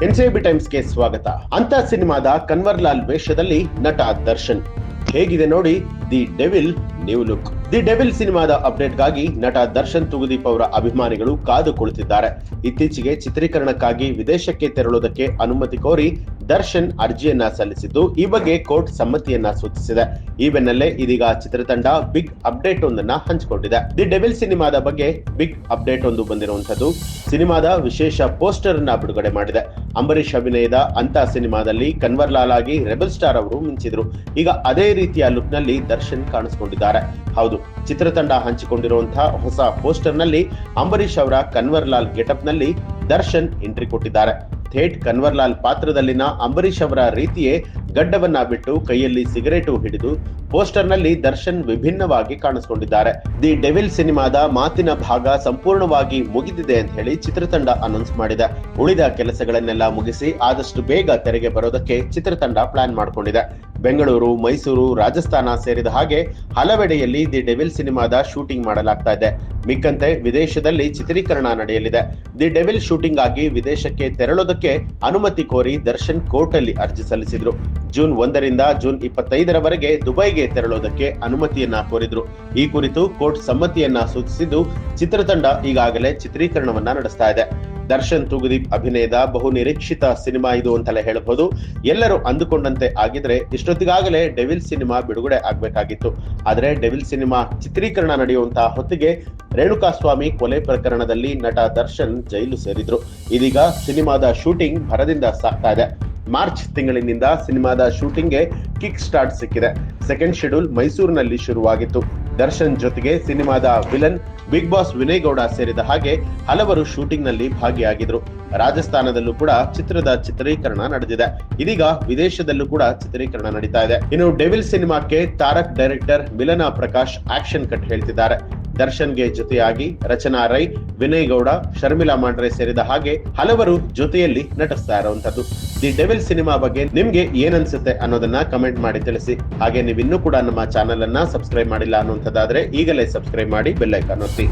NCB ಟೈಮ್ಸ್ಗೆ ಸ್ವಾಗತ. ಅಂತ ಸಿನಿಮಾದ ಕನ್ವರ್ಲಾಲ್ ವೇಷದಲ್ಲಿ ನಟ ದರ್ಶನ್ ಹೇಗಿದೆ ನೋಡಿ the devil new look. The devil ಸಿನಿಮಾದ ಅಪ್ಡೇಟ್ಗಾಗಿ ನಟ ದರ್ಶನ್ ತೂಗುದೀಪ್ ಅವರ ಅಭಿಮಾನಿಗಳು ಕಾದು ಕುಳಿತಿದ್ದಾರೆ. ಇತ್ತೀಚೆಗೆ ಚಿತ್ರೀಕರಣಕ್ಕಾಗಿ ವಿದೇಶಕ್ಕೆ ತೆರಳುವುದಕ್ಕೆ ಅನುಮತಿ ಕೋರಿ ದರ್ಶನ್ ಅರ್ಜಿಯನ್ನ ಸಲ್ಲಿಸಿದ್ದು, ಈ ಬಗ್ಗೆ ಕೋರ್ಟ್ ಸಮ್ಮತಿಯನ್ನ ಸೂಚಿಸಿದೆ. ಈ ಬೆನ್ನಲ್ಲೇ ಇದೀಗ ಚಿತ್ರತಂಡ ಬಿಗ್ ಅಪ್ಡೇಟ್ ಒಂದನ್ನ ಹಂಚಿಕೊಂಡಿದೆ. ದಿ ಡೆವಿಲ್ ಸಿನಿಮಾದ ಬಗ್ಗೆ ಬಿಗ್ ಅಪ್ಡೇಟ್ ಒಂದು ಬಂದಿರುವಂತದ್ದು. ಸಿನಿಮಾದ ವಿಶೇಷ ಪೋಸ್ಟರ್ ಅನ್ನ ಬಿಡುಗಡೆ ಮಾಡಿದೆ. ಅಂಬರೀಶ್ ಅಭಿನಯದ ಅಂತ ಸಿನಿಮಾದಲ್ಲಿ ಕನ್ವರ್ಲಾಲ್ ಆಗಿ ರೆಬಲ್ ಸ್ಟಾರ್ ಅವರು ಮಿಂಚಿದ್ರು. ಈಗ ಅದೇ ರೀತಿಯ ಲುಕ್ ನಲ್ಲಿ ದರ್ಶನ್ ಕಾಣಿಸಿಕೊಂಡಿದ್ದಾರೆ. ಹೌದು, ಚಿತ್ರತಂಡ ಹಂಚಿಕೊಂಡಿರುವಂತಹ ಹೊಸ ಪೋಸ್ಟರ್ ನಲ್ಲಿ ಅಂಬರೀಶ್ ಅವರ ಕನ್ವರ್ಲಾಲ್ ಗೆಟಪ್ ನಲ್ಲಿ ದರ್ಶನ್ ಎಂಟ್ರಿ ಕೊಟ್ಟಿದ್ದಾರೆ. ಥೇಟ್ ಕನ್ವರ್ಲಾಲ್ ಪಾತ್ರದಲ್ಲಿನ ಅಂಬರೀಶ್ ಅವರ ರೀತಿಯೇ ಗಡ್ಡವನ್ನ ಬಿಟ್ಟು ಕೈಯಲ್ಲಿ ಸಿಗರೇಟು ಹಿಡಿದು ಪೋಸ್ಟರ್ ನಲ್ಲಿ ದರ್ಶನ್ ವಿಭಿನ್ನವಾಗಿ ಕಾಣಿಸಿಕೊಂಡಿದ್ದಾರೆ. ದಿ ಡೆವಿಲ್ ಸಿನಿಮಾದ ಮಾತಿನ ಭಾಗ ಸಂಪೂರ್ಣವಾಗಿ ಮುಗಿದಿದೆ ಅಂತ ಹೇಳಿ ಚಿತ್ರತಂಡ ಅನೌನ್ಸ್ ಮಾಡಿದೆ. ಉಳಿದ ಕೆಲಸಗಳನ್ನೆಲ್ಲ ಮುಗಿಸಿ ಆದಷ್ಟು ಬೇಗ ತೆರೆಗೆ ಬರೋದಕ್ಕೆ ಚಿತ್ರತಂಡ ಪ್ಲಾನ್ ಮಾಡಿಕೊಂಡಿದೆ. ಬೆಂಗಳೂರು, ಮೈಸೂರು, ರಾಜಸ್ಥಾನ ಸೇರಿದ ಹಾಗೆ ಹಲವೆಡೆಯಲ್ಲಿ ದಿ ಡೆವಿಲ್ ಸಿನಿಮಾದ ಶೂಟಿಂಗ್ ಮಾಡಲಾಗ್ತಾ ಇದೆ. ಮಿಕ್ಕಂತೆ ವಿದೇಶದಲ್ಲಿ ಚಿತ್ರೀಕರಣ ನಡೆಯಲಿದೆ. ದಿ ಡೆವಿಲ್ ಶೂಟಿಂಗ್ ಆಗಿ ವಿದೇಶಕ್ಕೆ ತೆರಳೋದಕ್ಕೆ ಅನುಮತಿ ಕೋರಿ ದರ್ಶನ್ ಕೋರ್ಟ್ ಅಲ್ಲಿ ಅರ್ಜಿ ಸಲ್ಲಿಸಿದ್ರು. June 1ರಿಂದ June 25ರವರೆಗೆ ದುಬೈಗೆ ತೆರಳೋದಕ್ಕೆ ಅನುಮತಿಯನ್ನ ಕೋರಿದ್ರು. ಈ ಕುರಿತು ಕೋರ್ಟ್ ಸಮ್ಮತಿಯನ್ನ ಸೂಚಿಸಿದ್ದು, ಚಿತ್ರತಂಡ ಈಗಾಗಲೇ ಚಿತ್ರೀಕರಣವನ್ನ ನಡೆಸ್ತಾ ಇದೆ. ದರ್ಶನ್ ತೂಗುದೀಪ್ ಅಭಿನಯದ ಬಹು ನಿರೀಕ್ಷಿತ ಸಿನಿಮಾ ಇದು ಅಂತಲೇ ಹೇಳಬಹುದು. ಎಲ್ಲರೂ ಅಂದುಕೊಂಡಂತೆ ಆಗಿದ್ರೆ ಇಷ್ಟೊತ್ತಿಗಾಗಲೇ ಡೆವಿಲ್ ಸಿನಿಮಾ ಬಿಡುಗಡೆ ಆಗ್ಬೇಕಾಗಿತ್ತು. ಆದ್ರೆ ಡೆವಿಲ್ ಸಿನಿಮಾ ಚಿತ್ರೀಕರಣ ನಡೆಯುವಂತಹ ಹೊತ್ತಿಗೆ ರೇಣುಕಾಸ್ವಾಮಿ ಕೊಲೆ ಪ್ರಕರಣದಲ್ಲಿ ನಟ ದರ್ಶನ್ ಜೈಲು ಸೇರಿದ್ರು. ಇದೀಗ ಸಿನಿಮಾದ ಶೂಟಿಂಗ್ ಭರದಿಂದ ಸಾಗ್ತಾ ಇದೆ. ಮಾರ್ಚ್ ತಿಂಗಳಿನಿಂದ ಸಿನಿಮಾದ ಶೂಟಿಂಗ್ಗೆ ಕಿಕ್ ಸ್ಟಾರ್ಟ್ ಸಿಕ್ಕಿದೆ. ಸೆಕೆಂಡ್ ಶೆಡ್ಯೂಲ್ ಮೈಸೂರಿನಲ್ಲಿ ಶುರುವಾಗಿತ್ತು. ದರ್ಶನ್ ಜೊತೆಗೆ ಸಿನಿಮಾದ villain big boss Vinay Gowda ಸೇರಿದ ಹಾಗೆ ಹಲವರು ಶೂಟಿಂಗ್ ನಲ್ಲಿ ಭಾಗಿಯಾಗಿದ್ರು. ರಾಜಸ್ಥಾನದಲ್ಲೂ ಕೂಡ ಚಿತ್ರದ ಚಿತ್ರೀಕರಣ ನಡೆದಿದೆ. ಇದೀಗ ವಿದೇಶದಲ್ಲೂ ಕೂಡ ಚಿತ್ರೀಕರಣ ನಡೀತಾ ಇದೆ. ಇನ್ನು ಡೆವಿಲ್ ಸಿನಿಮಾಕ್ಕೆ ತಾರಕ್ ಡೈರೆಕ್ಟರ್ ಮಿಲನ ಪ್ರಕಾಶ್ ಆಕ್ಷನ್ ಕಟ್ ಹೇಳ್ತಿದ್ದಾರೆ. ದರ್ಶನ್ಗೆ ಜೊತೆಯಾಗಿ ರಚನಾ ರೈ, ವಿನಯ್ ಗೌಡ, ಶರ್ಮಿಳಾ ಮಾಂಡ್ರೆ ಸೇರಿದ ಹಾಗೆ ಹಲವರು ಜೊತೆಯಲ್ಲಿ ನಟಿಸ್ತಾ ಇರುವಂತದ್ದು. ದಿ ಡೆವಿಲ್ ಸಿನಿಮಾ ಬಗ್ಗೆ ನಿಮ್ಗೆ ಏನನ್ಸುತ್ತೆ ಅನ್ನೋದನ್ನ ಕಮೆಂಟ್ ಮಾಡಿ ತಿಳಿಸಿ. ಹಾಗೆ ನೀವು ಇನ್ನೂ ಕೂಡ ನಮ್ಮ ಚಾನೆಲ್ ಅನ್ನ ಸಬ್ಸ್ಕ್ರೈಬ್ ಮಾಡಿಲ್ಲ ಅನ್ನುವಂಥದ್ದಾದ್ರೆ ಈಗಲೇ ಸಬ್ಸ್ಕ್ರೈಬ್ ಮಾಡಿ, ಬೆಲ್ ಐಕಾನ್ ಒತ್ತಿ.